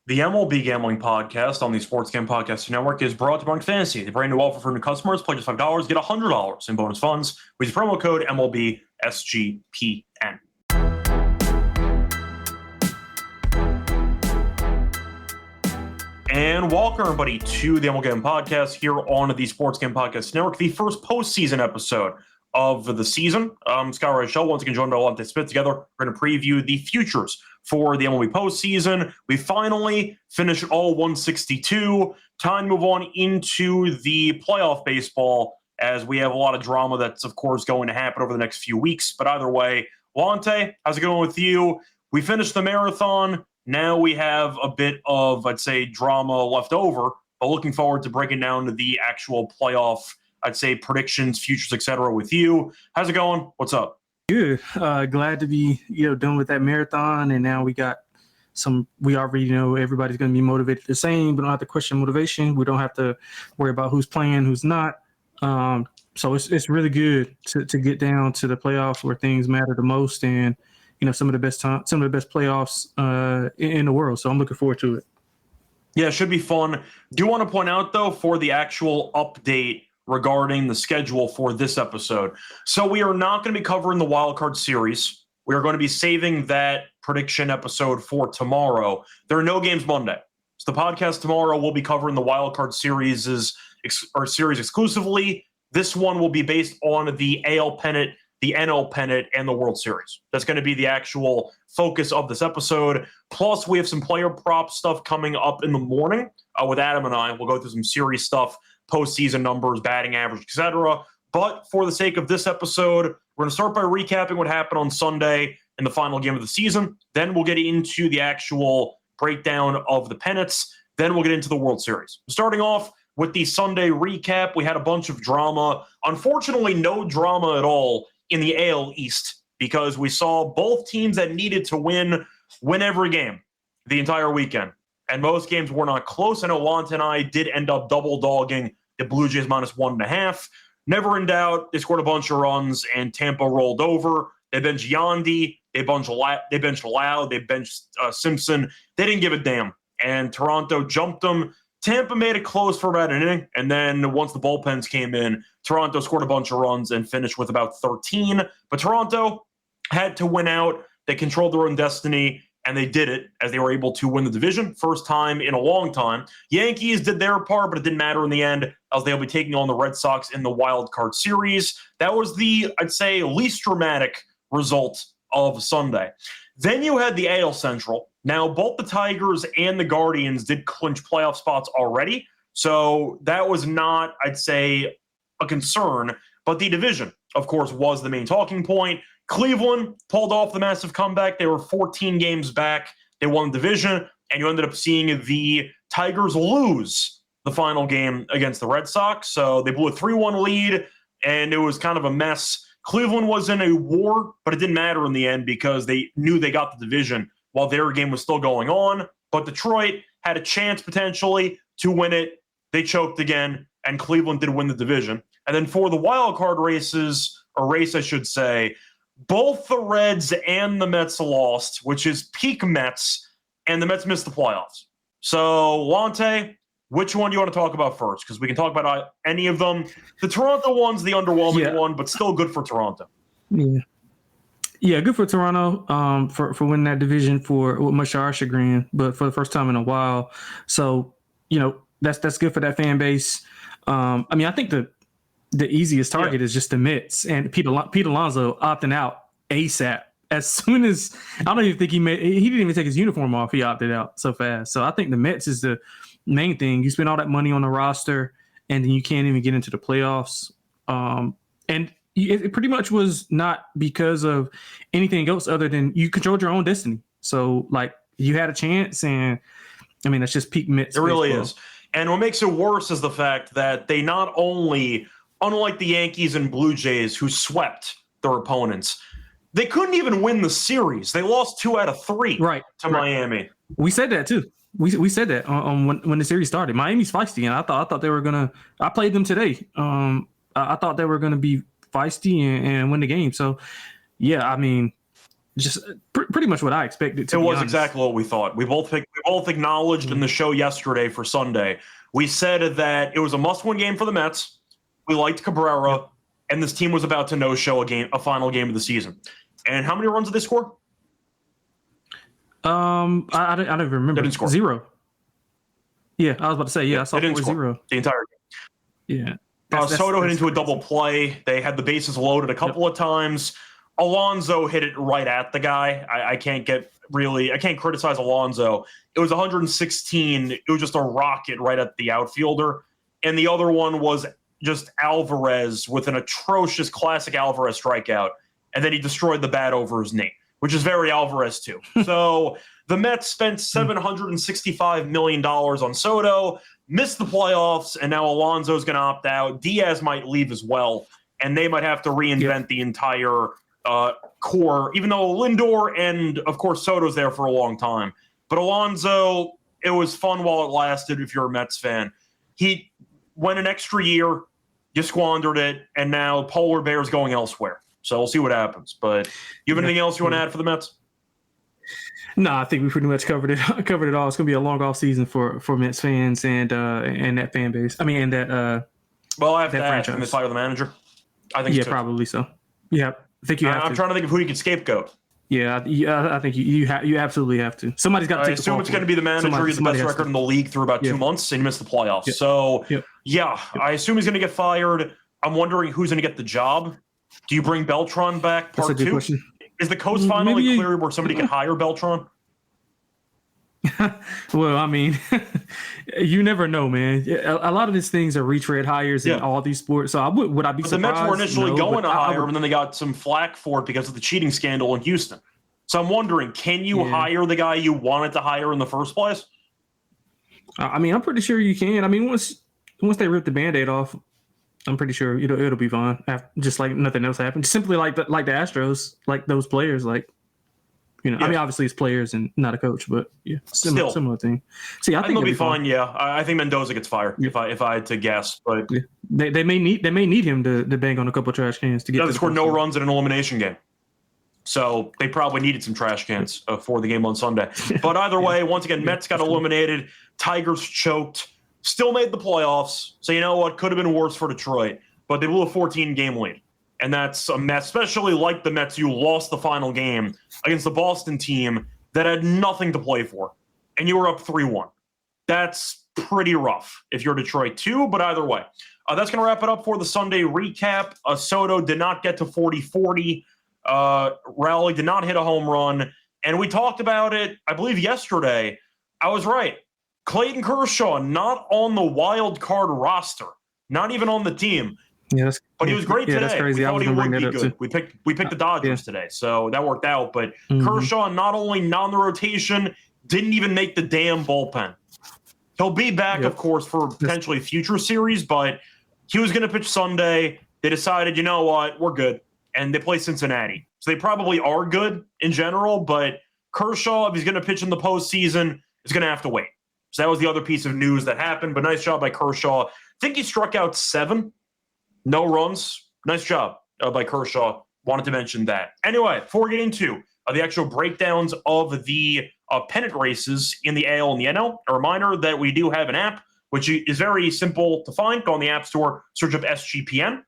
The MLB Gambling Podcast on the Sports Gam Podcast Network is brought to you by Fantasy. The brand new offer for new customers: play just $5, get $100 in bonus funds with the promo code MLB SGPN. And welcome, everybody, to the MLB Gambling Podcast here on the Sports Gam Podcast Network, the first postseason episode of the season. Scott Reichel, once again joined by Lonte Smith. Together, we're going to preview the futures for the MLB postseason. We finally finished all 162. Time to move on into the playoff baseball, as we have a lot of drama that's, of course, going to happen over the next few weeks. But either way, Lonte, how's it going with you? We finished the marathon. Now we have a bit of, I'd say, drama left over, but looking forward to breaking down the actual playoff, I'd say, predictions, futures, etc. with you. How's it going? What's up? Good. Glad to be, done with that marathon. And now we already know everybody's going to be motivated the same. We don't have to question motivation. We don't have to worry about who's playing, who's not. So it's really good to get down to the playoffs where things matter the most, and some of the best playoffs in the world. So I'm looking forward to it. Yeah, it should be fun. Do want to point out, though, for the actual update regarding the schedule for this episode. So we are not going to be covering the wild card series. We are going to be saving that prediction episode for tomorrow. There are no games Monday. So the podcast tomorrow will be covering the wild card series exclusively. This one will be based on the AL Pennant, the NL Pennant, and the World Series. That's going to be the actual focus of this episode. Plus, we have some player prop stuff coming up in the morning with Adam and I. We'll go through some serious stuff, postseason numbers, batting average, etc. But for the sake of this episode, we're going to start by recapping what happened on Sunday in the final game of the season. Then we'll get into the actual breakdown of the pennants. Then we'll get into the World Series. Starting off with the Sunday recap, we had a bunch of drama. Unfortunately, no drama at all in the AL East, because we saw both teams that needed to win every game the entire weekend. And most games were not close. I know Lonte and I did end up double dogging the Blue Jays -1.5. Never in doubt, they scored a bunch of runs, and Tampa rolled over. They benched Yandy, they benched Lau, they benched Simpson. They didn't give a damn. And Toronto jumped them. Tampa made it close for about an inning, and then once the bullpens came in, Toronto scored a bunch of runs and finished with about 13. But Toronto had to win out. They controlled their own destiny, and they did it as they were able to win the division. First time in a long time. Yankees did their part, but it didn't matter in the end, as they'll be taking on the Red Sox in the wild card series. That was the, I'd say, least dramatic result of Sunday. Then you had the AL Central. Now, both the Tigers and the Guardians did clinch playoff spots already, so that was not, I'd say, a concern. But the division, of course, was the main talking point. Cleveland pulled off the massive comeback. They were 14 games back. They won the division, and you ended up seeing the Tigers lose the final game against the Red Sox. So they blew a 3-1 lead, and it was kind of a mess. Cleveland was in a war, but it didn't matter in the end because they knew they got the division while their game was still going on. But Detroit had a chance potentially to win it. They choked again, and Cleveland did win the division. And then for the wild card race, I should say, both the Reds and the Mets lost, which is peak Mets, and the Mets missed the playoffs. So, Lonte, which one do you want to talk about first? Because we can talk about any of them. The Toronto one's the underwhelming one, but still good for Toronto. Yeah, good for Toronto for winning that division for much to our chagrin, but for the first time in a while. So, that's good for that fan base. I think the easiest target is just the Mets, and Pete Alonso opting out ASAP. As soon as I don't even think he didn't even take his uniform off. He opted out so fast. So I think the Mets is the main thing. You spend all that money on the roster, and then you can't even get into the playoffs. And it pretty much was not because of anything else other than you controlled your own destiny. So you had a chance, and that's just peak Mets. It really is. And what makes it worse is the fact that they not only, unlike the Yankees and Blue Jays, who swept their opponents, they couldn't even win the series. They lost 2 out of 3 to Miami. We said that too. We said that when the series started. Miami's feisty, and I thought they were gonna. I played them today. I thought they were gonna be feisty and win the game. So, yeah, just pretty much what I expected. It was exactly what we thought. We both acknowledged in the show yesterday for Sunday. We said that it was a must-win game for the Mets. We liked Cabrera, and this team was about to no-show a final game of the season. And how many runs did they score? I don't remember. They didn't score. 0. Yeah, I was about to say, I saw 4-0. The entire game. Yeah. Soto hit into a double play. They had the bases loaded a couple of times. Alonso hit it right at the guy. I can't criticize Alonso. It was 116. It was just a rocket right at the outfielder. And the other one was just Alvarez with an atrocious classic Alvarez strikeout. And then he destroyed the bat over his knee, which is very Alvarez too. So the Mets spent $765 million on Soto, missed the playoffs, and now Alonso's going to opt out. Diaz might leave as well, and they might have to reinvent the entire core, even though Lindor and, of course, Soto's there for a long time. But Alonso, it was fun while it lasted if you're a Mets fan. He went an extra year, you squandered it, and now Polar Bear's going elsewhere. So we'll see what happens. But you have anything else you want to add for the Mets? No, I think we pretty much covered it all. It's going to be a long off season for Mets fans and that fan base. I mean, and that well, I have to ask, can they fire the manager? I think probably so. Yeah, I think you have to. I'm trying to think of who you could scapegoat. Yeah, I think you absolutely have to. Somebody's got to take the fall. I assume it's going to be the manager. He's the best record in the league through about 2 months, and he missed the playoffs. So, I assume he's going to get fired. I'm wondering who's going to get the job. Do you bring Beltran back part 2? Question. Is the coast finally clear where somebody can hire Beltran? Well, I mean, you never know, man. A lot of these things are retread hires in all these sports. So would I be surprised? The Mets were initially going to hire him, and then they got some flack for it because of the cheating scandal in Houston. So I'm wondering, can you hire the guy you wanted to hire in the first place? I mean, I'm pretty sure you can. I mean, once they rip the Band-Aid off, I'm pretty sure it'll be fine. Just like nothing else happened. Simply like the Astros, like those players, like I mean, obviously it's players and not a coach, but similar thing. See, I think it'll be fine. Yeah, I think Mendoza gets fired if I had to guess, but they may need him to bang on a couple of trash cans to get. They scored no runs in an elimination game, so they probably needed some trash cans for the game on Sunday. But either way, once again, Mets got eliminated. Tigers choked. Still made the playoffs. So you know what? Could have been worse for Detroit, but they blew a 14-game lead. And that's a mess, especially like the Mets. You lost the final game against the Boston team that had nothing to play for, and you were up 3-1. That's pretty rough if you're Detroit too, but either way. That's going to wrap it up for the Sunday recap. Soto did not get to 40-40. Rowley did not hit a home run. And we talked about it, I believe, yesterday. I was right. Clayton Kershaw, not on the wild card roster, not even on the team. Yes, but he was great today. That's crazy. We thought he would be good. We picked the Dodgers today, so that worked out. But Kershaw, not only not in the rotation, didn't even make the damn bullpen. He'll be back, of course, for potentially future series, but he was going to pitch Sunday. They decided, you know what, we're good, and they play Cincinnati. So they probably are good in general, but Kershaw, if he's going to pitch in the postseason, is going to have to wait. So that was the other piece of news that happened, but nice job by Kershaw. I think he struck out 7. No runs. Nice job by Kershaw. Wanted to mention that. Anyway, before we get into the actual breakdowns of the pennant races in the AL and the NL, a reminder that we do have an app, which is very simple to find. Go on the App Store, search up SGPN.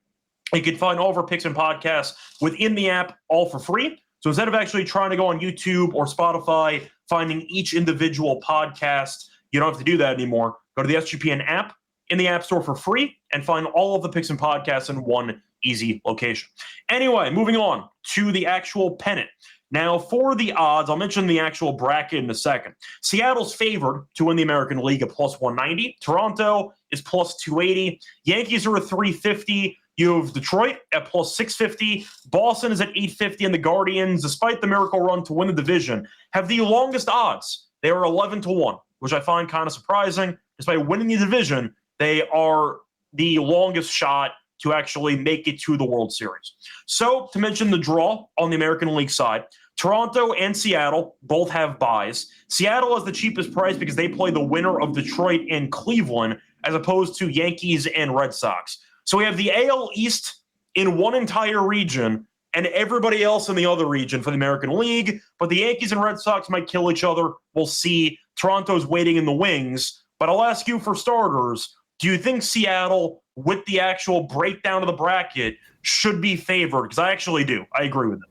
You can find all of our picks and podcasts within the app, all for free. So instead of actually trying to go on YouTube or Spotify, finding each individual podcast, you don't have to do that anymore. Go to the SGPN app in the App Store for free and find all of the picks and podcasts in one easy location. Anyway, moving on to the actual pennant. Now, for the odds, I'll mention the actual bracket in a second. Seattle's favored to win the American League at plus 190. Toronto is plus 280. Yankees are at 350. You have Detroit at plus 650. Boston is at 850. And the Guardians, despite the miracle run to win the division, have the longest odds. They are 11-1, which I find kind of surprising. Despite winning the division, they are the longest shot to actually make it to the World Series. So, to mention the draw on the American League side, Toronto and Seattle both have buys. Seattle has the cheapest price because they play the winner of Detroit and Cleveland as opposed to Yankees and Red Sox. So we have the AL East in one entire region and everybody else in the other region for the American League. But the Yankees and Red Sox might kill each other. We'll see. Toronto's waiting in the wings. But I'll ask you for starters, do you think Seattle, with the actual breakdown of the bracket, should be favored? Because I actually do. I agree with it.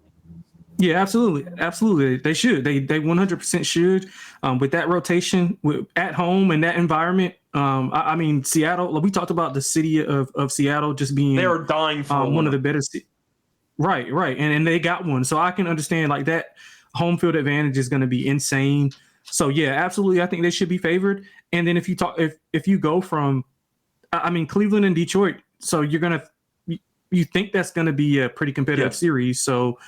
Yeah, absolutely. Absolutely. They should. They 100% should. With that rotation at home and that environment, I mean, Seattle, we talked about the city of Seattle just being they are dying for one of the better. Right. And they got one. So I can understand like that home field advantage is going to be insane. So, yeah, absolutely. I think they should be favored. And then if you go from, I mean, Cleveland and Detroit, so you think that's going to be a pretty competitive series. So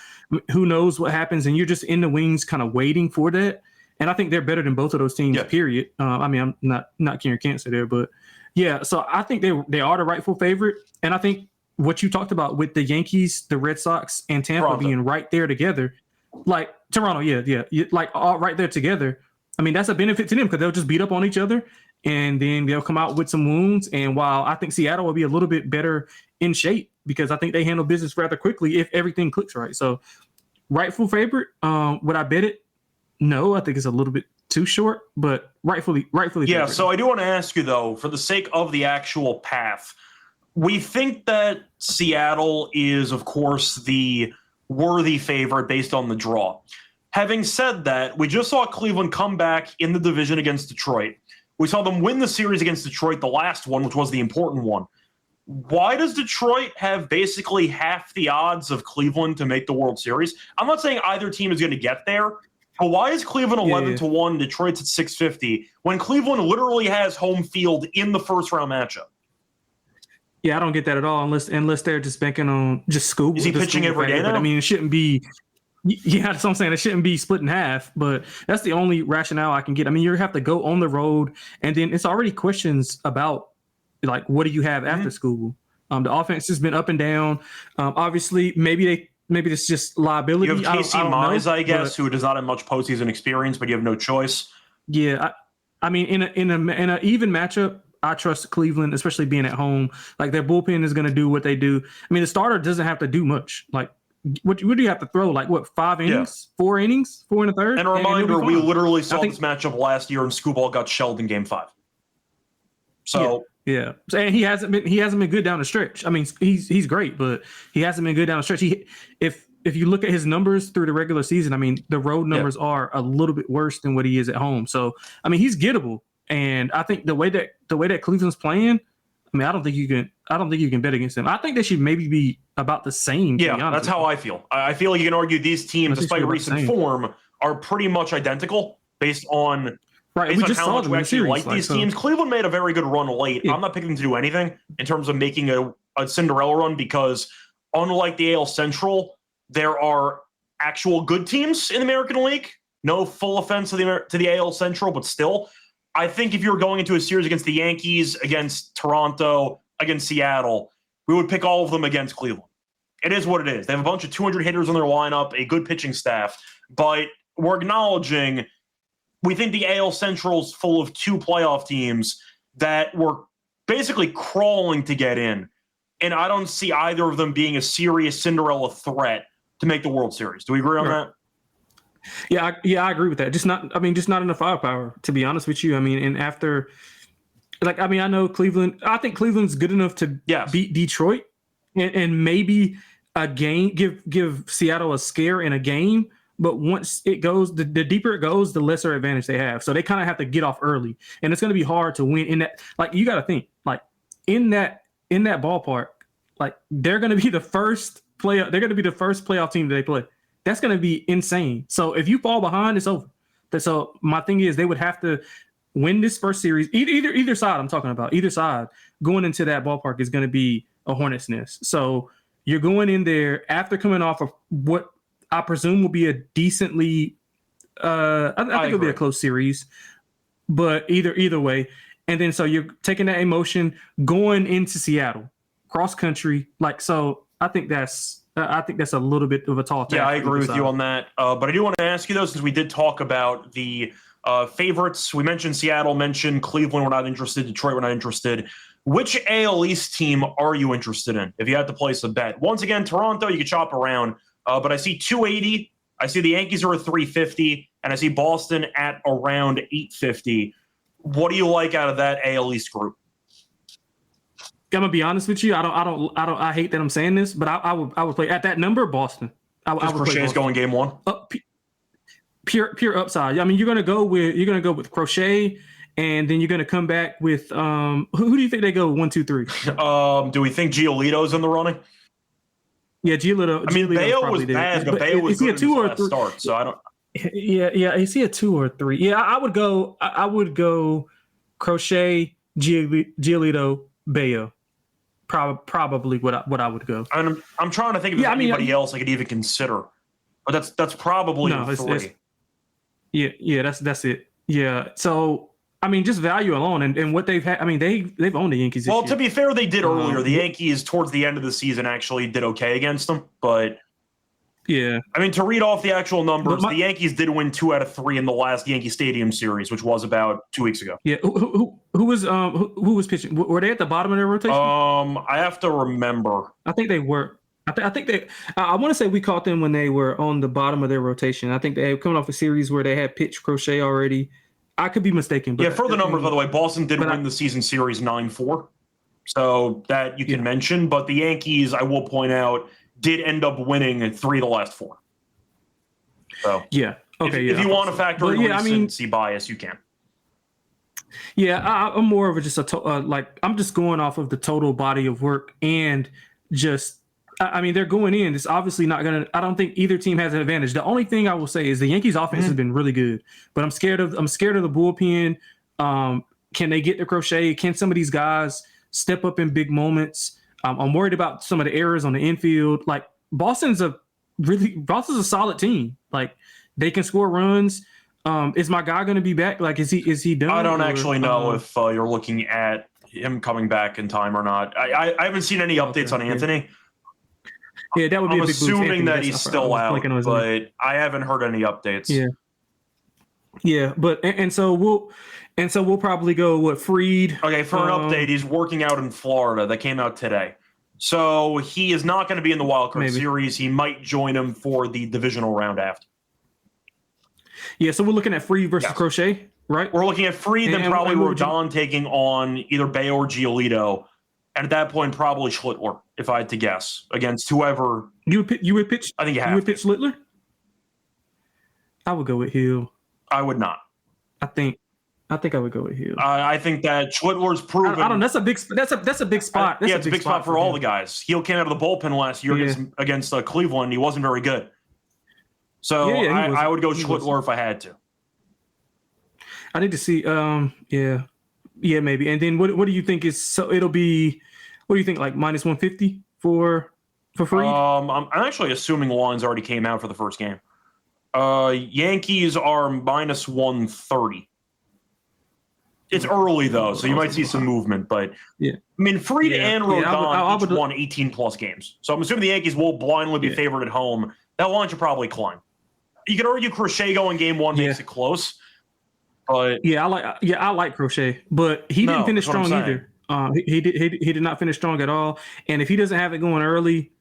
who knows what happens? And you're just in the wings kind of waiting for that. And I think they're better than both of those teams, period. I mean, I'm not curing cancer there, but yeah. So I think they are the rightful favorite. And I think what you talked about with the Yankees, the Red Sox, and Tampa being right there together, like Toronto, like all right there together. I mean, that's a benefit to them because they'll just beat up on each other and then they'll come out with some wounds. And while I think Seattle will be a little bit better in shape because I think they handle business rather quickly if everything clicks right. So rightful favorite, would I bet it? No, I think it's a little bit too short, but rightfully yeah, favorite. So I do want to ask you, though, for the sake of the actual path, we think that Seattle is, of course, the worthy favorite based on the draw. Having said that, we just saw Cleveland come back in the division against Detroit. We saw them win the series against Detroit, the last one, which was the important one. Why does Detroit have basically half the odds of Cleveland to make the World Series? I'm not saying either team is going to get there, but why is Cleveland 11-1, Detroit's at 650, when Cleveland literally has home field in the first round matchup? Yeah, I don't get that at all unless they're just banking on just Scoob. Is he pitching every day now? I mean, it shouldn't be. Yeah, that's what I'm saying. It shouldn't be split in half, but that's the only rationale I can get. I mean, you have to go on the road, and then it's already questions about, like, what do you have after Scoob? The offense has been up and down. Obviously, maybe it's just liability. You have Casey Mize, I guess, who does not have much postseason experience, but you have no choice. Yeah, I mean, in a even matchup, I trust Cleveland, especially being at home. Like, their bullpen is going to do what they do. I mean, the starter doesn't have to do much. Like, what do you have to throw? Like, what, 5 innings? 4 innings? 4 and a third? And a reminder, we literally saw this matchup last year, and Scoob got shelled in Game 5. So yeah. And he hasn't been good down the stretch. I mean, he's great, but he hasn't been good down the stretch. If you look at his numbers through the regular season, I mean, the road numbers are a little bit worse than what he is at home. So, I mean, he's gettable. And I think the way that Cleveland's playing, I mean, I don't think you can bet against them. I think they should maybe be about the same. Yeah, that's how I feel. I feel like you can argue these teams, despite recent form, are pretty much identical based on how much we actually like these teams. Cleveland made a very good run late. Yeah. I'm not picking them to do anything in terms of making a Cinderella run because unlike the AL Central, there are actual good teams in the American League. No full offense to the AL Central, but still. I think if you were going into a series against the Yankees, against Toronto, against Seattle, we would pick all of them against Cleveland. It is what it is. They have a bunch of 200 hitters on their lineup, a good pitching staff, but we're acknowledging we think the AL Central's full of 2 playoff teams that were basically crawling to get in, and I don't see either of them being a serious Cinderella threat to make the World Series. Do we agree on that? Yeah, I agree with that. Just not enough firepower, to be honest with you. I mean, and after, like, I mean, I know Cleveland. I think Cleveland's good enough to beat Detroit, and maybe a game give Seattle a scare in a game. But once it goes, the deeper it goes, the lesser advantage they have. So they kind of have to get off early, and it's going to be hard to win in that. Like, you got to think, like, in that ballpark, like, they're going to be the first playoff. They're going to be the first playoff team that they play. That's going to be insane. So if you fall behind, it's over. So my thing is they would have to win this first series. Either side I'm talking about, either side going into that ballpark is going to be a hornet's nest. So you're going in there after coming off of what I presume will be a decently I think it'll be a close series, but either way. And then so you're taking that emotion going into Seattle, cross country. Like, so I think that's a little bit of a tall task. Yeah, I agree with you on that. But I do want to ask you, though, since we did talk about the favorites. We mentioned Seattle, mentioned Cleveland. We're not interested. Detroit, we're not interested. Which AL East team are you interested in if you had to place a bet? Once again, Toronto, you could chop around. But I see 280. I see the Yankees are at 350, and I see Boston at around 850. What do you like out of that AL East group? I'm gonna be honest with you. I hate that I'm saying this, but I would play at that number, Boston. I would Crochet's going game one. Pure upside. I mean, you're gonna go with Crochet, and then you're gonna come back with who do you think they go 1, 2, 3? Do we think Giolito's in the running? Yeah, Giolito. I mean, Bayo was there. bad, but Bayo was good in his last start, so I don't. Yeah. Is he a 2 or 3? Yeah, I would go Crochet, Giolito, Bayo. Probably what I would go. I'm trying to think of anybody else I could even consider, but that's probably three. That's it. Yeah. So I mean, just value alone and what they've had. I mean, they've owned the Yankees. Well, to be fair, they did earlier. The Yankees towards the end of the season actually did okay against them, but yeah. I mean, to read off the actual numbers, the Yankees did win 2 out of 3 in the last Yankee Stadium series, which was about 2 weeks ago. Yeah. Who was pitching? Were they at the bottom of their rotation? I have to remember. I think they were. I think they. I want to say we caught them when they were on the bottom of their rotation. I think they were coming off a series where they had pitched Crochet already. I could be mistaken. But for the numbers, by the way, Boston did win the season series 9-4, so that you can mention. But the Yankees, I will point out, did end up winning 3 of the last 4. So if you want to factor in recency bias, you can. Yeah, I'm more of I'm just going off of the total body of work and just. I mean, they're going in. It's obviously not going to – I don't think either team has an advantage. The only thing I will say is the Yankees' offense has been really good. But I'm scared of the bullpen. Can they get the Crochet? Can some of these guys step up in big moments? I'm worried about some of the errors on the infield. Like, Boston's a solid team. Like, they can score runs. Is my guy going to be back? Like, is he done? I don't actually know if you're looking at him coming back in time or not. I haven't seen any updates on Anthony. Yeah, that would be I'm a big assuming that he's still out, but I haven't heard any updates. Yeah, but and so we'll probably go Fried. Okay, for an update, he's working out in Florida. That came out today, so he is not going to be in the wild card series. He might join him for the divisional round after. Yeah, so we're looking at Fried versus Crochet, right? We're looking at Fried, then probably Rodon taking on either Bayo or Giolito. And at that point, probably Schlittler, if I had to guess, against whoever. You would pitch? I think you would pitch Schlittler? I would go with Hill. I would not. I think I would go with Hill. I think that Schlittler's proven. I don't know. That's a big spot. That's a big spot for all the guys. Hill came out of the bullpen last year against Cleveland. He wasn't very good. So I would go Schlittler if I had to. I need to see. Yeah, maybe. And then what do you think is so? It'll be. What do you think? Like minus 150 for Fried? I'm actually assuming the lines already came out for the first game. Yankees are minus 130. It's early though, so you might see some movement. But I mean, Fried and Rodon each won 18 plus games, so I'm assuming the Yankees will blindly be favored at home. That line should probably climb. You could argue Crochet going game 1 makes it close. But I like Crochet, but he didn't finish strong either. He did not finish strong at all. And if he doesn't have it going early,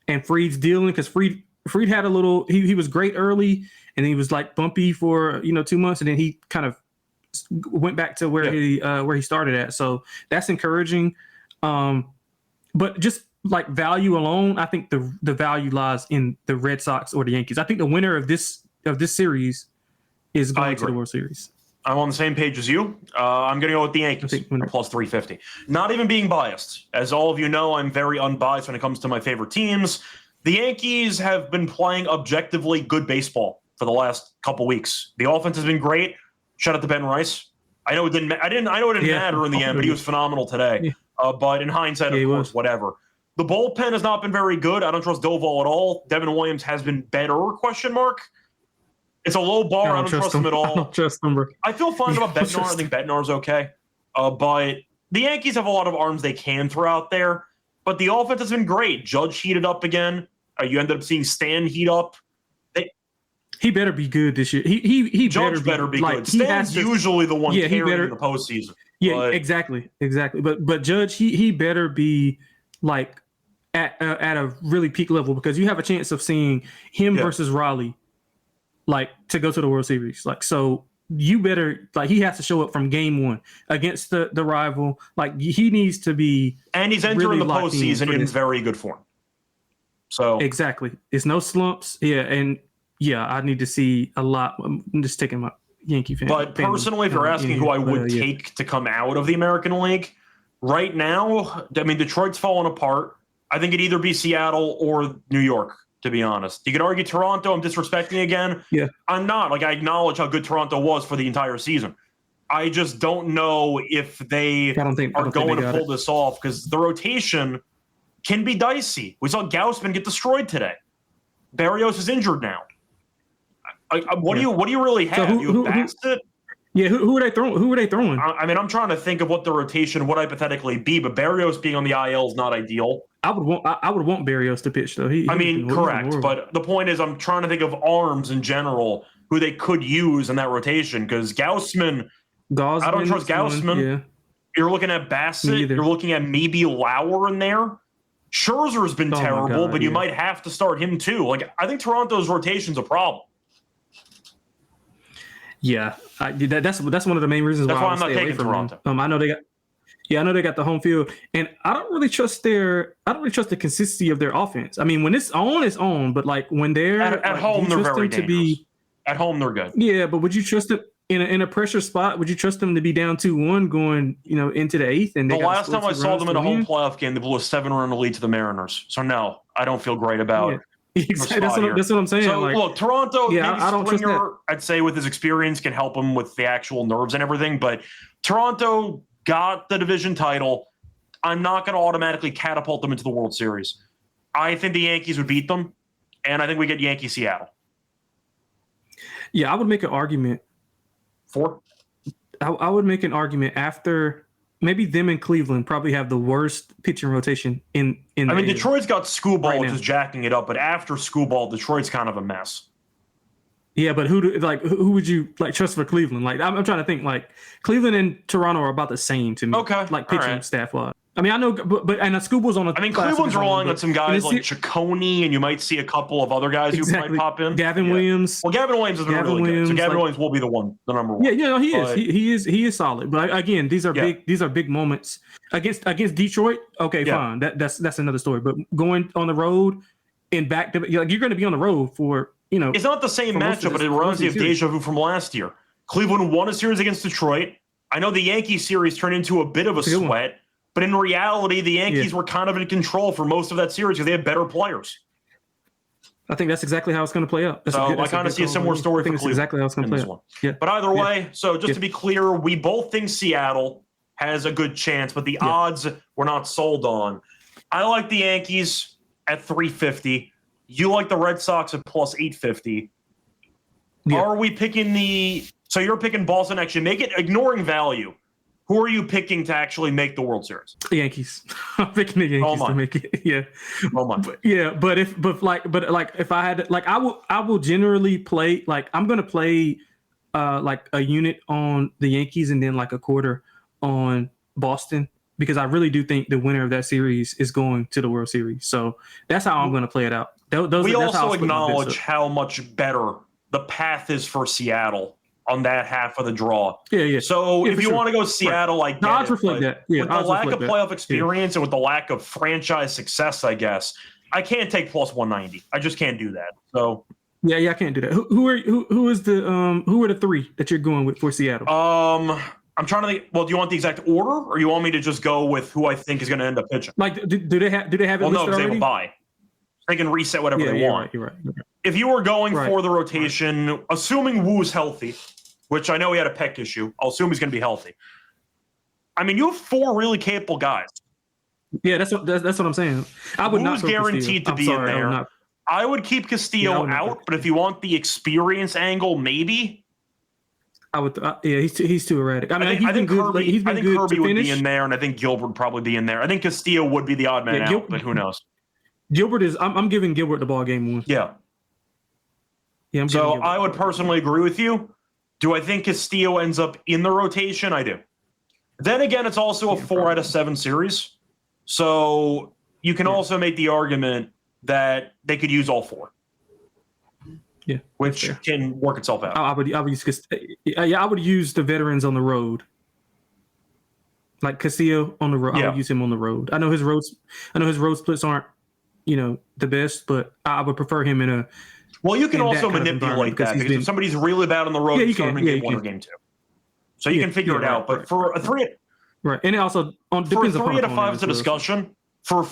and Fried's dealing, because Fried had a little, he was great early, and he was like bumpy for 2 months, and then he kind of went back to where he started at. So that's encouraging. But just like value alone, I think the value lies in the Red Sox or the Yankees. I think the winner of this series is going to the World Series. I'm on the same page as you. I'm going to go with the Yankees plus 350. Not even being biased. As all of you know, I'm very unbiased when it comes to my favorite teams. The Yankees have been playing objectively good baseball for the last couple weeks. The offense has been great. Shout out to Ben Rice. I know it didn't matter in the end, but he was phenomenal today. But in hindsight, of course, whatever. The bullpen has not been very good. I don't trust Doval at all. Devin Williams has been better, question mark. It's a low bar. I don't trust him at all. I don't trust him. I feel fine about Bednar. I think Bednar's okay. But the Yankees have a lot of arms they can throw out there. But the offense has been great. Judge heated up again. You ended up seeing Stan heat up. He better be good this year. He Judge better be good. Stan's usually the one carrying in the postseason. Yeah, exactly. But Judge, he better be like at a really peak level, because you have a chance of seeing him versus Raleigh, like, to go to the World Series. Like, so you better, like, he has to show up from game one against the rival. Like, he needs to be, and he's entering really the postseason in very good form. So exactly, it's no slumps. Yeah, and I need to see a lot. I'm just taking my Yankee fan. But personally, if you're asking who I would take to come out of the American League right now, I mean, Detroit's fallen apart. I think it'd either be Seattle or New York, to be honest. You could argue Toronto. I'm disrespecting again. Yeah. I'm not. Like, I acknowledge how good Toronto was for the entire season. I just don't know if they are going to pull this off, because the rotation can be dicey. We saw Gaussman get destroyed today. Berrios is injured now. What do you really have? So you have Bassett? Who are they throwing? Who are they throwing? I mean, I'm trying to think of what the rotation would hypothetically be, but Berrios being on the IL is not ideal. I would want Berrios to pitch, though. Correct. But the point is, I'm trying to think of arms in general who they could use in that rotation, because Gaussman, I don't trust Gaussman. Yeah. You're looking at Bassett. You're looking at maybe Lauer in there. Scherzer's been terrible, but you might have to start him too. Like, I think Toronto's rotation's a problem. Yeah, that's one of the main reasons why I'm not taking Toronto. I know they got the home field, and I don't really trust the consistency of their offense. I mean, when it's on, but like when they're at home, they're very dangerous. At home, they're good. Yeah, but would you trust them in a pressure spot? Would you trust them to be down 2-1 going, into the eighth? And the last time I saw them in a home playoff game, they blew a 7-run lead to the Mariners. So no, I don't feel great about it. Exactly. That's what I'm saying. So look, Toronto, maybe I don't trust Springer, that. I'd say with his experience, can help him with the actual nerves and everything. But Toronto got the division title. I'm not going to automatically catapult them into the World Series. I think the Yankees would beat them, and I think we get Yankee-Seattle. Yeah, I would make an argument. I would make an argument after maybe them and Cleveland probably have the worst pitching rotation in I mean, Detroit's got Screwball just jacking it up, but after Screwball, Detroit's kind of a mess. Yeah, but who would you like trust for Cleveland? Like, I'm trying to think. Like, Cleveland and Toronto are about the same to me. Okay, like pitching staff wise. I mean, I know, but Screwball's on. Cleveland's relying on some guys like Ciccone, and you might see a couple of other guys who might pop in. Gavin Williams. Well, Gavin Williams has been really good. So Gavin Williams will be the number one. Yeah, he is. He is solid. But again, these are big. These are big moments against Detroit. Okay, fine. That's another story. But going on the road and back to you're going to be on the road for It's not the same matchup, but it reminds me of deja vu from last year. Cleveland won a series against Detroit. I know the Yankee series turned into a bit of a sweat. But in reality, the Yankees were kind of in control for most of that series because they had better players. I think that's exactly how it's going to play out. I kind of see a similar story for Cleveland. Exactly how it's going to play out. Yeah. But either way, so just to be clear, we both think Seattle has a good chance, but the odds we're not sold on. I like the Yankees at 350. You like the Red Sox at plus 850. Yeah. Are we picking so you're picking Boston, actually make it, ignoring value. Who are you picking to actually make the World Series? The Yankees. I'm picking the Yankees to make it. Yeah. Oh my. But if I had I will generally play, like, I'm gonna play like a unit on the Yankees and then like a quarter on Boston, because I really do think the winner of that series is going to the World Series. So that's how I'm gonna play it out. We also acknowledge how much better the path is for Seattle on that half of the draw. Yeah. So if you want to go Seattle, I get it. Reflect that. Yeah, with the lack of playoff experience and with the lack of franchise success, I guess, I can't take plus 190. I just can't do that. So yeah, I can't do that. Who are the three that you're going with for Seattle? I'm trying to think. Well, do you want the exact order, or you want me to just go with who I think is going to end up pitching? Like, do they have it? Well, no, because they have a bye. They can reset whatever they want. You're right. If you were going for the rotation, assuming Woo's healthy, which I know he had a pec issue, I'll assume he's going to be healthy. I mean, you have four really capable guys. Yeah, that's what I'm saying. I would not. Woo's guaranteed to be in there. I would keep Castillo out, but if you want the experience angle, maybe. I would. He's too erratic. I mean, I think Kirby would be in there, and I think Gilbert would probably be in there. I think Castillo would be the odd man out, but who knows? Gilbert is. I'm giving Gilbert the ball game one. Yeah. So I would personally agree with you. Do I think Castillo ends up in the rotation? I do. Then again, it's also a 4 out of 7 series. So you can also make the argument that they could use all four. Yeah, which can work itself out. I would use the veterans on the road, like Castillo on the road. I would use him on the road. I know his road splits aren't, the best, but I would prefer him in a. Well, you can also manipulate that because if somebody's really bad on the road, you can game one or game two, so you can figure it out. But for a 3, right, and it also depends for a 3 out of 5, it's a discussion. For a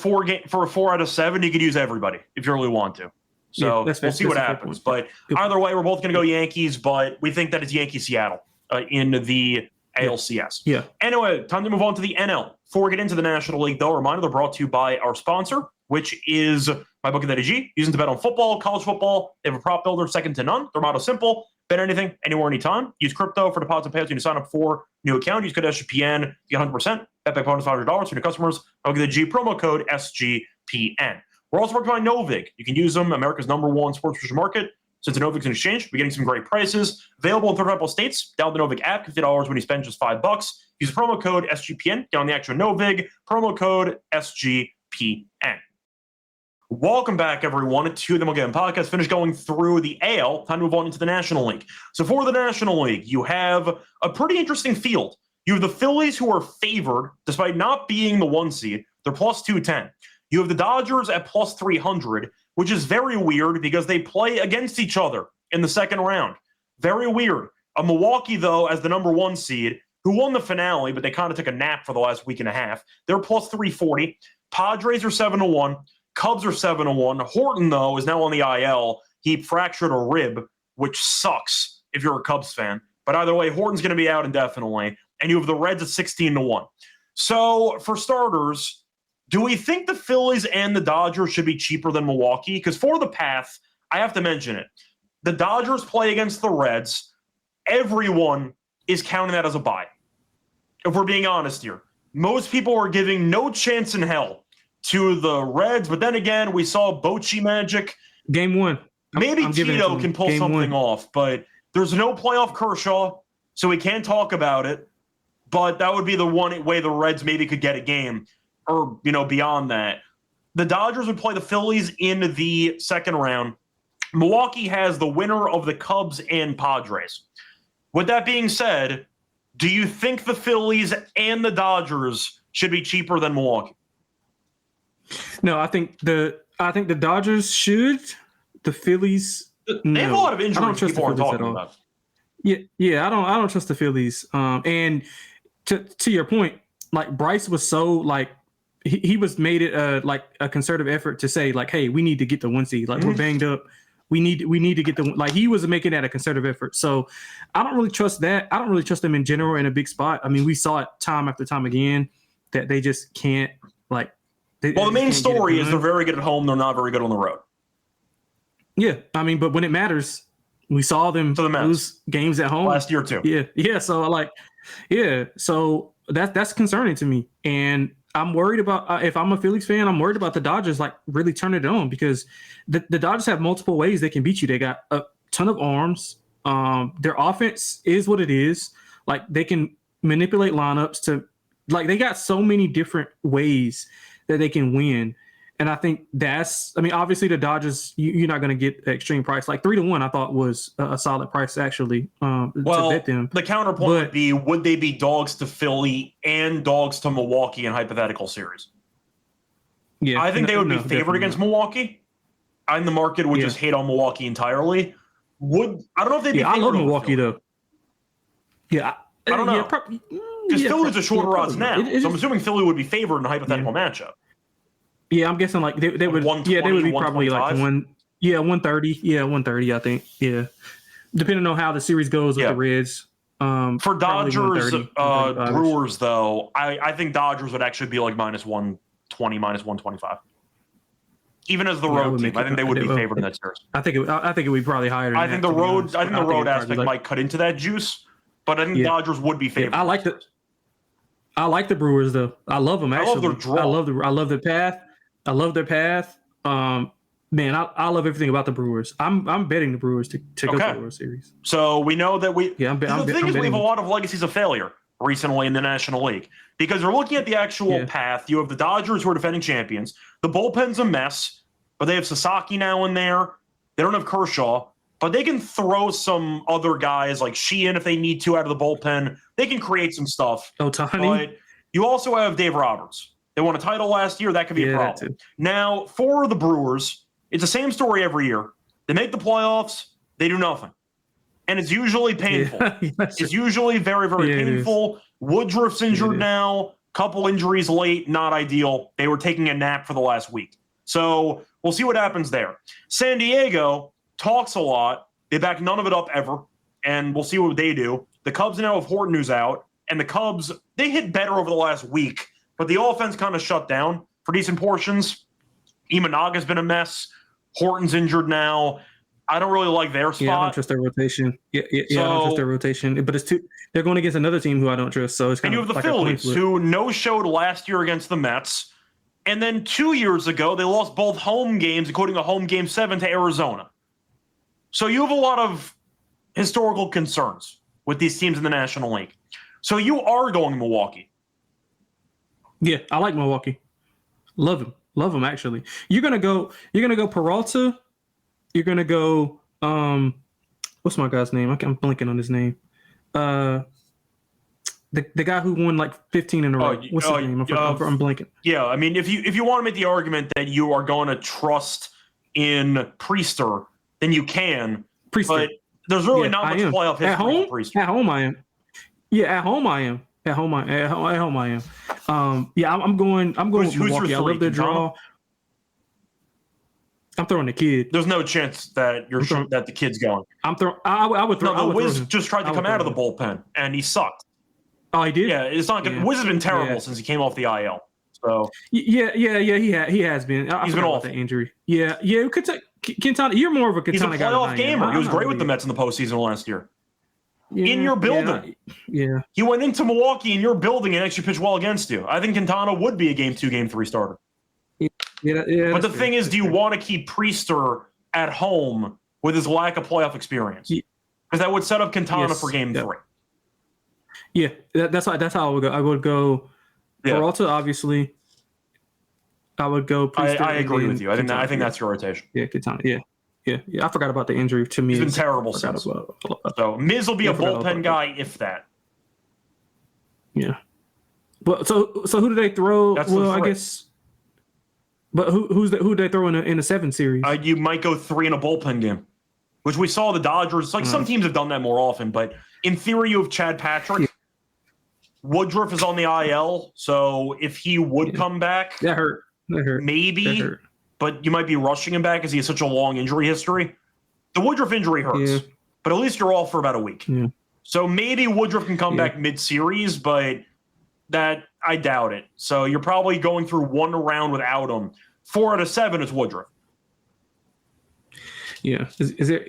4 out of 7, you could use everybody if you really want to. So we'll see what happens. But either way, we're both going to go Yankees, but we think that it's Yankee-Seattle in the ALCS. Yeah. Anyway, time to move on to the NL. Before we get into the National League, though, a reminder, they're brought to you by our sponsor, which is MyBookie.ag. Using to bet on football, college football. They have a prop builder second to none. Their motto is simple. Bet anything, anywhere, anytime. Use crypto for deposit payouts. You can sign up for a new account. Use code SGPN. You get 100%. Bet back bonus $500 for new customers. MyBookie.ag promo code SGPN. We're also working on Novig. You can use them, America's #1 sports futures market. Since Novig's an exchange, we're getting some great prices. Available in 35 states. Download the Novig app, $50 when you spend just $5. Use the promo code SGPN. Get on the actual Novig. Promo code SGPN. Welcome back, everyone, to the MLB Gambling Podcast. Finished going through the AL. Time to move on into the National League. So for the National League, you have a pretty interesting field. You have the Phillies, who are favored, despite not being the 1 seed. They're plus 210. You have the Dodgers at plus 300, which is very weird because they play against each other in the second round. Very weird. Milwaukee, though, as the #1 seed, who won the finale, but they kind of took a nap for the last week and a half. They're plus 340. Padres are 7-1. Cubs are 7-1. Horton, though, is now on the IL. He fractured a rib, which sucks if you're a Cubs fan. But either way, Horton's going to be out indefinitely. And you have the Reds at 16-1. So for starters, do we think the Phillies and the Dodgers should be cheaper than Milwaukee? Because for the path, I have to mention it. The Dodgers play against the Reds. Everyone is counting that as a bye. If we're being honest here. Most people are giving no chance in hell to the Reds. But then again, we saw Bochy magic. Game 1. Maybe Tito can pull something off. But there's no playoff Kershaw, so we can't talk about it. But that would be the one way the Reds maybe could get a game. Or, beyond that. The Dodgers would play the Phillies in the second round. Milwaukee has the winner of the Cubs and Padres. With that being said, do you think the Phillies and the Dodgers should be cheaper than Milwaukee? No, I think the Dodgers should. The Phillies, they have a lot of injuries. I don't trust people the Phillies talking at all. About. Yeah, I don't trust the Phillies. And to your point, like Bryce was so like. He was made it like a concerted effort to say like, hey, we need to get the 1 seed. Like we're banged up. We need to get the like. He was making that a concerted effort. So I don't really trust that. I don't really trust them in general in a big spot. I mean, we saw it time after time again that they just can't like. The main story is they're very good at home. They're not very good on the road. Yeah, I mean, but when it matters, we saw them lose games at home last year too. Yeah. So that's concerning to me, and I'm worried about if I'm a Phillies fan, I'm worried about the Dodgers like really turning it on because the Dodgers have multiple ways they can beat you. They got a ton of arms. Their offense is what it is. Like they can manipulate lineups to like they got so many different ways that they can win. And I think obviously the Dodgers, you're not going to get the extreme price. Like 3-1, I thought was a solid price actually to bet them. The counterpoint would be, would they be dogs to Philly and dogs to Milwaukee in hypothetical series? Yeah, I think they would be favored against Milwaukee. I think the market would just hate on Milwaukee entirely. I don't know if they'd be favored. I love Milwaukee though. Yeah, I don't know. Because Philly's a shorter odds now. So I'm assuming Philly would be favored in a hypothetical matchup. Yeah, I'm guessing like they would. Yeah, they would be probably like 130. Yeah, 130. I think. Yeah, depending on how the series goes with the Reds. For Dodgers, Brewers though, I think Dodgers would actually be like minus 120, minus 125. Even as the road team, I think they would be favored in that series. I think it would be probably higher. I think the road aspect might cut into that juice, but I think Dodgers would be favored. I like the Brewers though. I love them actually. I love their draw. I love their path. I love their path. Man, I love everything about the Brewers. I'm betting the Brewers to go to the World Series. So we know that the thing is we have a lot of legacies of failure. recently in the National League. Because you're looking at the actual path. You have the Dodgers, who are defending champions. The bullpen's a mess, but they have Sasaki now in there. They don't have Kershaw, but they can throw some other guys like Sheehan if they need to out of the bullpen. They can create some stuff. Ohtani. But you also have Dave Roberts. They won a title last year. That could be a problem. Now, for the Brewers, it's the same story every year. They make the playoffs. They do nothing. And it's usually painful. It's usually very, very painful. Woodruff's injured now. Couple injuries late. Not ideal. They were taking a nap for the last week. So we'll see what happens there. San Diego talks a lot. They back none of it up ever. And we'll see what they do. The Cubs now have Horton, who's out. And the Cubs, they hit better over the last week. But the offense kind of shut down for decent portions. Imanaga's been a mess. Horton's injured now. I don't really like their spot. Yeah, I don't trust their rotation. I don't trust their rotation. But it's they're going against another team who I don't trust. So it's kind of like the Phillies, who no-showed last year against the Mets. And then 2 years ago, they lost both home games, including a home game 7 to Arizona. So you have a lot of historical concerns with these teams in the National League. So you are going to Milwaukee. Yeah, I like Milwaukee. Love him actually. You're gonna go Peralta. You're gonna go what's my guy's name? I'm blanking on his name. The guy who won like 15 in a row. What's his name? I'm blanking. Yeah, I mean, if you want to make the argument that you are going to trust in Priester, then you can. Priester. But there's really not much playoff history at home. Priester. At home, I am. Yeah, at home I am. At home I am. I'm going with Milwaukee. I love their draw. I'm throwing the kid. There's no chance that that the kid's going. I would throw. No, the Wiz just tried to come out of the bullpen and he sucked. Oh, he did. Yeah, it's not good. Wiz has been terrible since he came off the IL. So he has been. He's been off the injury. Yeah. Quintana, you're more of a Quintana guy. He's a playoff gamer. He was great with the Mets in the postseason last year. In your building. Yeah. He went into Milwaukee in your building and actually pitched well against you. I think Quintana would be a Game 2, Game 3 starter. Yeah, but the thing is, do you want to keep Priester at home with his lack of playoff experience? Because that would set up Quintana for Game 3. Yeah, that's how I would go. I would go Peralta, obviously. I would go Priester. I agree with you. I think that's your rotation. Yeah, Quintana. Yeah. I forgot about the injury to Miz. He's been terrible since. So Miz will be a bullpen guy, if that. Yeah. But so who do they throw? I guess. But who do they throw in a 7 series? You might go 3 in a bullpen game, which we saw the Dodgers. Like some teams have done that more often, but in theory, you have Chad Patrick. Yeah. Woodruff is on the IL, so if he would come back, that hurt. Maybe. That hurt. But you might be rushing him back because he has such a long injury history. The Woodruff injury hurts, but at least you're off for about a week. Yeah. So maybe Woodruff can come back mid-series, but that I doubt it. So you're probably going through one round without him. 4 out of 7 is Woodruff. Yeah. Is there?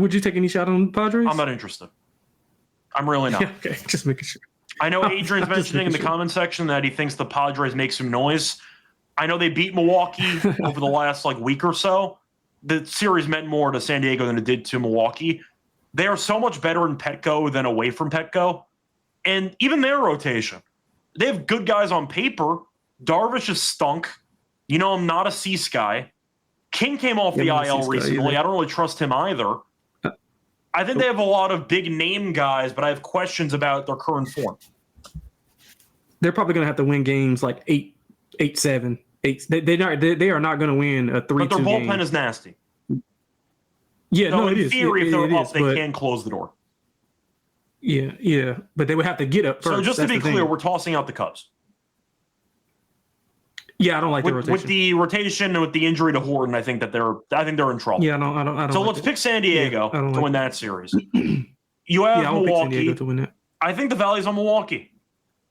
Would you take any shot on Padres? I'm not interested. I'm really not. Okay, just making sure. I know Adrian's mentioning in the comment section that he thinks the Padres make some noise. I know they beat Milwaukee over the last week or so. The series meant more to San Diego than it did to Milwaukee. They are so much better in Petco than away from Petco. And even their rotation. They have good guys on paper. Darvish is stunk. I'm not a Cease guy. King came off the IL recently. I don't really trust him either. I think they have a lot of big name guys, but I have questions about their current form. They're probably going to have to win games like 8-7. They are not going to win a 3-2 game. But their bullpen is nasty. Yeah, so it is. In theory, if they're up, they can close the door. Yeah. But they would have to get up first. So just to be clear, we're tossing out the Cubs. Yeah, I don't like the rotation. With the rotation and with the injury to Horton, I think they're in trouble. Yeah, I don't. So let's pick San Diego to win that series. You have Milwaukee. Pick San Diego to win that. I think the Valley's on Milwaukee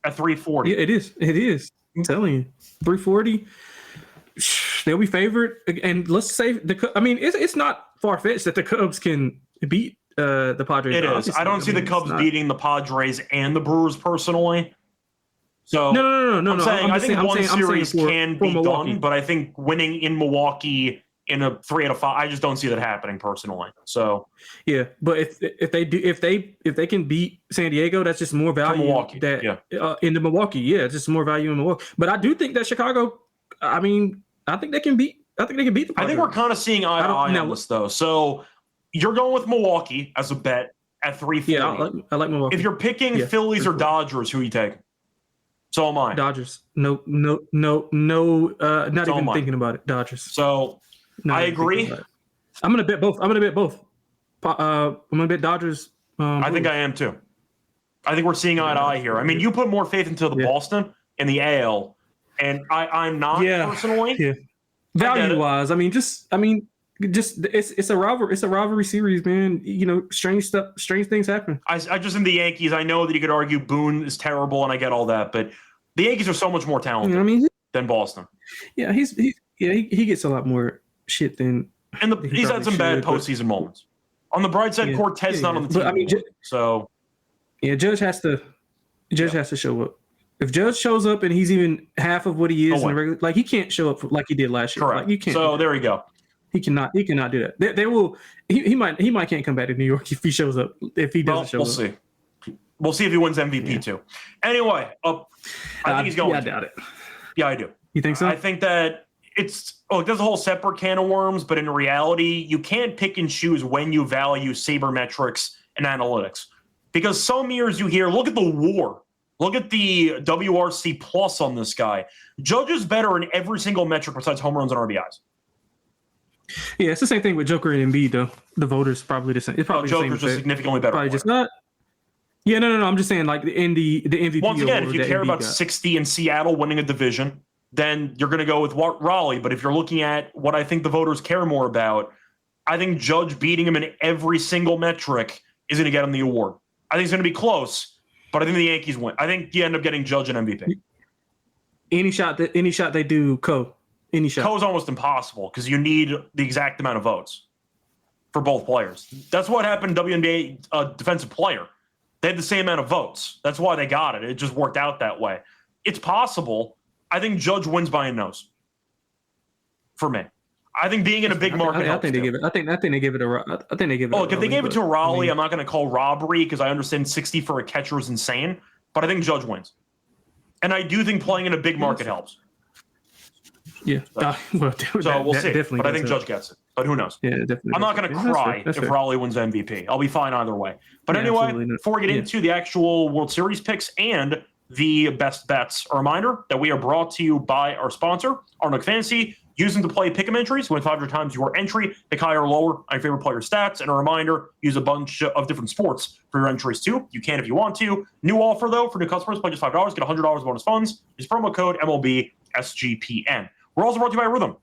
at 340. Yeah, it is. I'm telling you, 340. They'll be favored, and let's say it's not far fetched that the Cubs can beat the Padres. It is. I don't see the Cubs beating the Padres and the Brewers personally. So no. I think one series can be done, but I think winning in Milwaukee in a 3 out of 5. I just don't see that happening personally. So yeah, but if they can beat San Diego, that's just more value. Milwaukee, In the Milwaukee, just more value in Milwaukee. But I do think that Chicago. I think they can beat. I think they can beat the Padres. I think we're kind of seeing eye to eye on this though. So you're going with Milwaukee as a bet at 340. Yeah, I like Milwaukee. If you're picking Phillies or Dodgers, who are you taking? So am I. Dodgers. No. Not even thinking about it. Dodgers. So I agree. I'm gonna bet both. I'm gonna bet Dodgers. I think I am too. I think we're seeing eye to eye here. I mean, you put more faith into the Boston in the AL, and I'm not personally. Yeah. Value wise, it's a rivalry series, man. You know, strange things happen. I just think the Yankees. I know that you could argue Boone is terrible, and I get all that, but the Yankees are so much more talented than Boston. Yeah, he gets a lot more shit than. And he's had some bad postseason moments. On the bright side, Cortez not on the team. Judge has to show up. If Judge shows up and he's even half of what he is in the regular, like he can't show up like he did last year. Correct. Like, you can't. So there you go. He cannot do that. They will. He might can't come back to New York if he shows up. If he doesn't show up, we'll see. We'll see if he wins MVP too. Anyway, I think he's going. I doubt it. Yeah, I do. You think so? I think that there's a whole separate can of worms, but in reality, you can't pick and choose when you value sabermetrics and analytics. Because some years you hear, look at the WAR. Look at the WRC plus on this guy. Judge is better in every single metric besides home runs and RBIs. Yeah, it's the same thing with Joker and Embiid, though. The voters probably the same. It's probably Joker's just significantly better. Probably just not. Yeah, no. I'm just saying, like in the MVP. Once again, if you care about 60 in Seattle winning a division, then you're going to go with Raleigh. But if you're looking at what I think the voters care more about, I think Judge beating him in every single metric is going to get him the award. I think it's going to be close, but I think the Yankees win. I think you end up getting Judge and MVP. Any shot they do, any shot. Co's almost impossible because you need the exact amount of votes for both players. That's what happened to WNBA defensive player. They had the same amount of votes. That's why they got it. It just worked out that way. It's possible. I think Judge wins by a nose. For me, I think being in a big market. I think they give it. I think they give it a. I think they give it. Look, if they gave it to Raleigh, I'm not going to call robbery because I understand 60 for a catcher is insane. But I think Judge wins, and I do think playing in a big market helps. Yeah. So we'll see. But I think Judge gets it. But who knows? Yeah, definitely. I'm not going to cry if Raleigh wins MVP. I'll be fine either way. But anyway, before we get into the actual World Series picks and the best bets, a reminder that we are brought to you by our sponsor, Arnold Fantasy. Use them to play pick'em entries. Win 500 times your entry. Pick higher or lower on your favorite player stats. And a reminder, use a bunch of different sports for your entries too. You can if you want to. New offer though for new customers, play just $5, get $100 bonus funds. Use promo code MLB SGPN. We're also brought to you by Rhythm.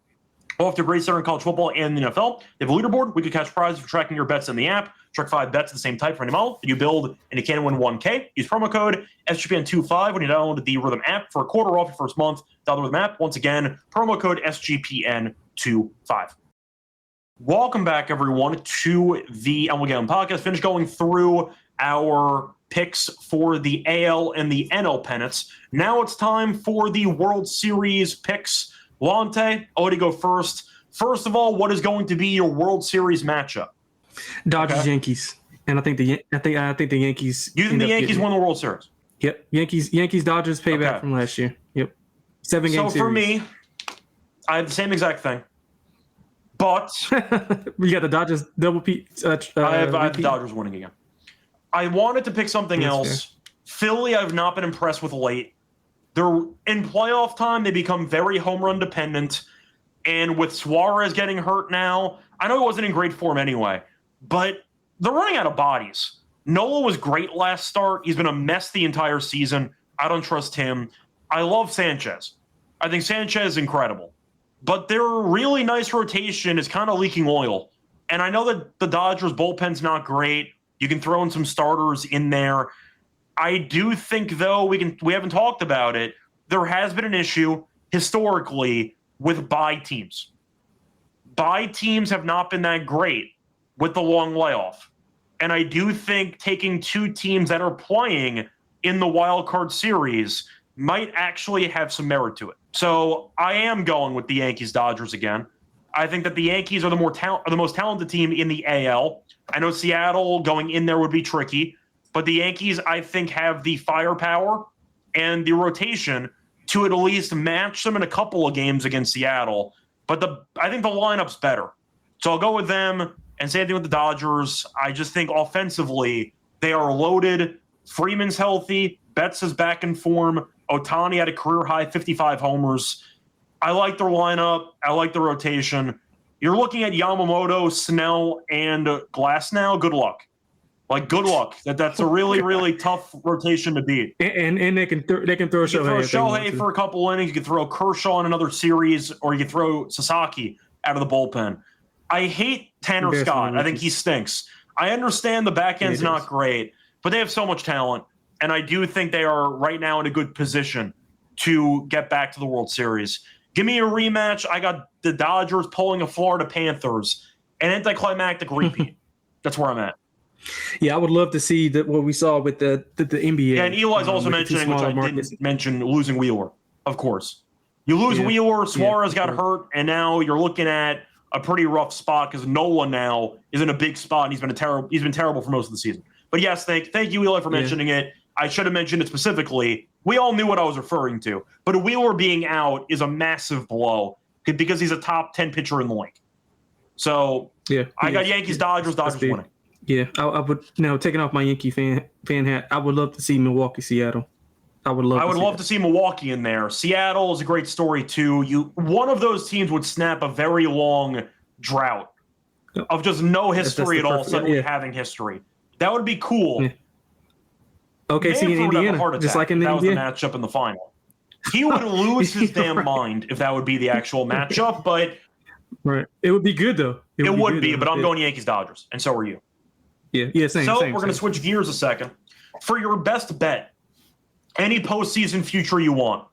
Off to a great start in college football and the NFL. They have a leaderboard. We could catch prizes for tracking your bets in the app. Track 5 bets of the same type for any model that you build, and you can win 1K. Use promo code SGPN25 when you download the Rhythm app for a quarter off your first month. Download the Rhythm app. Once again, promo code SGPN25. Welcome back, everyone, to the MLB Gambling Podcast. Finished going through our picks for the AL and the NL pennants. Now it's time for the World Series picks. Lonte, I'll let you go first. First of all, what is going to be your World Series matchup? Dodgers Yankees, and I think the Yankees. You think the Yankees won the World Series? Yep, Yankees Dodgers payback from last year. Yep, 7-game series. So for me, I have the same exact thing, but we got the Dodgers double P. I have the Dodgers winning again. I wanted to pick something else. Fair. Philly, I've not been impressed with late. They're in playoff time. They become very home run dependent. And with Suarez getting hurt now, I know he wasn't in great form anyway, but they're running out of bodies. Nola was great last start. He's been a mess the entire season. I don't trust him. I love Sanchez. I think Sanchez is incredible. But their really nice rotation is kind of leaking oil. And I know that the Dodgers bullpen's not great. You can throw in some starters in there. I do think, though, we haven't talked about it, there has been an issue historically with bye teams. Bye teams have not been that great with the long layoff. And I do think taking two teams that are playing in the wild card series might actually have some merit to it. So I am going with the Yankees-Dodgers again. I think that the Yankees are the most talented team in the AL. I know Seattle going in there would be tricky, but the Yankees, I think, have the firepower and the rotation to at least match them in a couple of games against Seattle. But I think the lineup's better. So I'll go with them, and same thing with the Dodgers. I just think offensively they are loaded. Freeman's healthy. Betts is back in form. Ohtani had a career-high 55 homers. I like their lineup. I like the rotation. You're looking at Yamamoto, Snell, and Glasnow. Good luck. Good luck. That's a really, really tough rotation to beat. And they can throw Shohei for a couple innings. You can throw Kershaw in another series, or you can throw Sasaki out of the bullpen. I hate Tanner Scott. I think he stinks. I understand the back end's not great, but they have so much talent, and I do think they are right now in a good position to get back to the World Series. Give me a rematch. I got the Dodgers pulling a Florida Panthers, an anticlimactic repeat. That's where I'm at. Yeah, I would love to see what we saw with the NBA. Yeah, and Eli's also mentioning, which I didn't mention, losing Wheeler, of course. You lose Wheeler, Suarez got hurt, and now you're looking at a pretty rough spot because Nola now is in a big spot, and he's been terrible for most of the season. But yes, thank you, Eli, for mentioning it. I should have mentioned it specifically. We all knew what I was referring to. But Wheeler being out is a massive blow because he's a top 10 pitcher in the league. So I got Yankees, Dodgers winning. Yeah, I would, taking off my Yankee fan hat, I would love to see Milwaukee, Seattle. I would love to see Milwaukee in there. Seattle is a great story too. One of those teams would snap a very long drought of just no history at all, suddenly having history. That would be cool. Yeah. Okay, see in Indiana, just like in the NBA. That was the matchup in the final. He would lose his damn mind if that would be the actual matchup, but it would be good though. It would be, but I'm going Yankees Dodgers, and so are you. Same. So we're going to switch gears a second. For your best bet, any postseason future you want,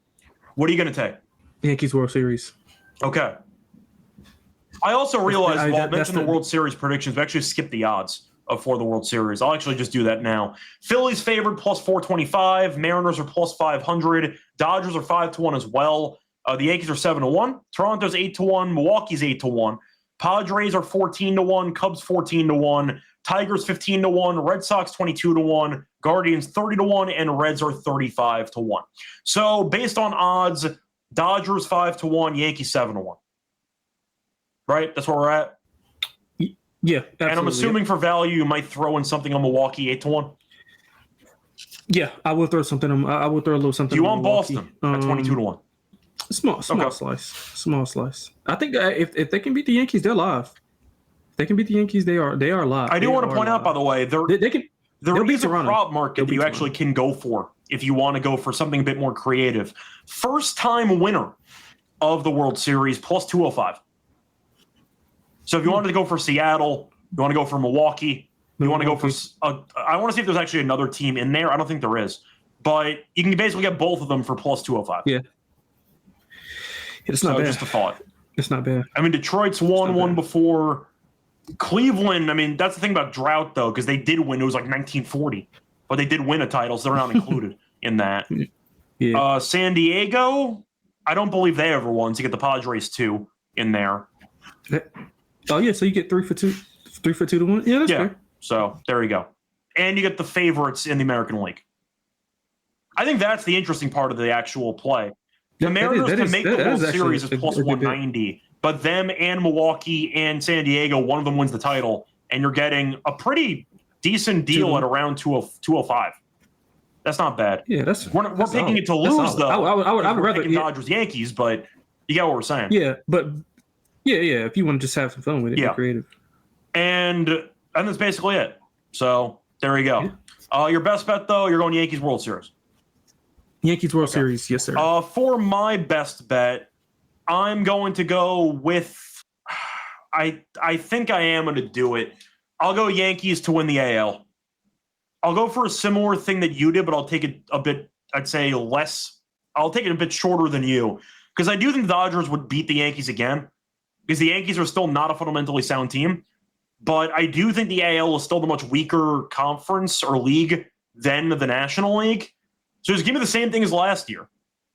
what are you going to take? Yankees World Series. Okay. I also realized while I mentioned the World Series predictions, we actually skipped the odds for the World Series. I'll actually just do that now. Phillies favored plus 425. Mariners are plus 500. Dodgers are 5-1 as well. The Yankees are 7-1. Toronto's 8-1. Milwaukee's 8-1. Padres are 14-1. Cubs 14-1. Tigers 15-1. Red Sox 22-1. Guardians 30-1. And Reds are 35-1. So based on odds, Dodgers 5-1. Yankees 7-1. Right? That's where we're at. Yeah, absolutely. And I'm assuming for value, you might throw in something on Milwaukee 8-1. Yeah, I will throw something. I will throw a little something. Do you want Boston at 22-1? Small slice. I think if they can beat the Yankees, they're live. If they can beat the Yankees, they are live. I do want to point out, by the way, there is a prop market that you actually can go for if you want to go for something a bit more creative. First time winner of the World Series plus 205. So if you wanted to go for Seattle, you want to go for Milwaukee, you want to go for I want to see if there's actually another team in there. I don't think there is. But you can basically get both of them for plus 205. Yeah. It's not bad. Just a thought. It's not bad. I mean, Detroit's won one before. Cleveland, I mean, that's the thing about drought, though, because they did win. It was like 1940. But they did win a title, so they're not included in that. Yeah. San Diego, I don't believe they ever won. So you get the Padres, too, in there. Oh, yeah, so you get 3 for 2 to 1? Yeah, that's fair. So there you go. And you get the favorites in the American League. I think that's the interesting part of the actual play. The Mariners can make the World Series is plus 190, but them and Milwaukee and San Diego, one of them wins the title, and you're getting a pretty decent deal at around 205. That's not bad. Yeah, we're picking it to lose, though. I would rather Dodgers, Yankees, but you get what we're saying. Yeah, but if you want to just have some fun with it, be creative. And that's basically it. So there you go. Yeah. Your best bet, though, you're going Yankees World Series. Yankees World Series, yes, sir. For my best bet, I'm going to go with I think I am going to do it. I'll go Yankees to win the AL. I'll go for a similar thing that you did, but I'll take it a bit, I'd say less. I'll take it a bit shorter than you because I do think the Dodgers would beat the Yankees again because the Yankees are still not a fundamentally sound team. But I do think the AL is still the much weaker conference or league than the National League. So just give me the same thing as last year.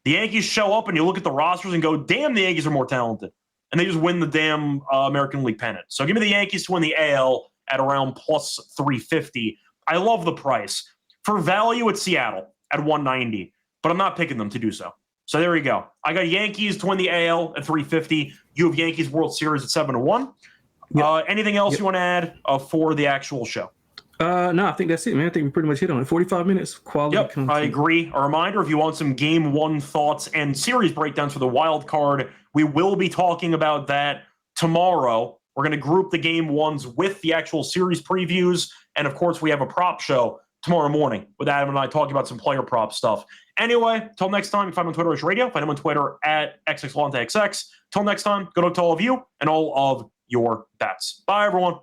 The Yankees show up and you look at the rosters and go, damn, the Yankees are more talented. and they just win the damn American League pennant. So give me the Yankees to win the AL at around plus 350. I love the price. For value, it's Seattle at 190, but I'm not picking them to do so. So there you go. I got Yankees to win the AL at 350. You have Yankees World Series at 7-1. Yep. Anything else you want to add for the actual show? No, I think that's it, man. I think we pretty much hit on it. 45 minutes, quality content. I agree. A reminder, if you want some Game 1 thoughts and series breakdowns for the wild card, we will be talking about that tomorrow. We're going to group the Game 1s with the actual series previews. And, of course, we have a prop show tomorrow morning with Adam and I talking about some player prop stuff. Anyway, till next time, you find him on Twitter as Radio. Find him on Twitter at XXLonteXX. Till next time, good luck to all of you and all of your bets. Bye, everyone.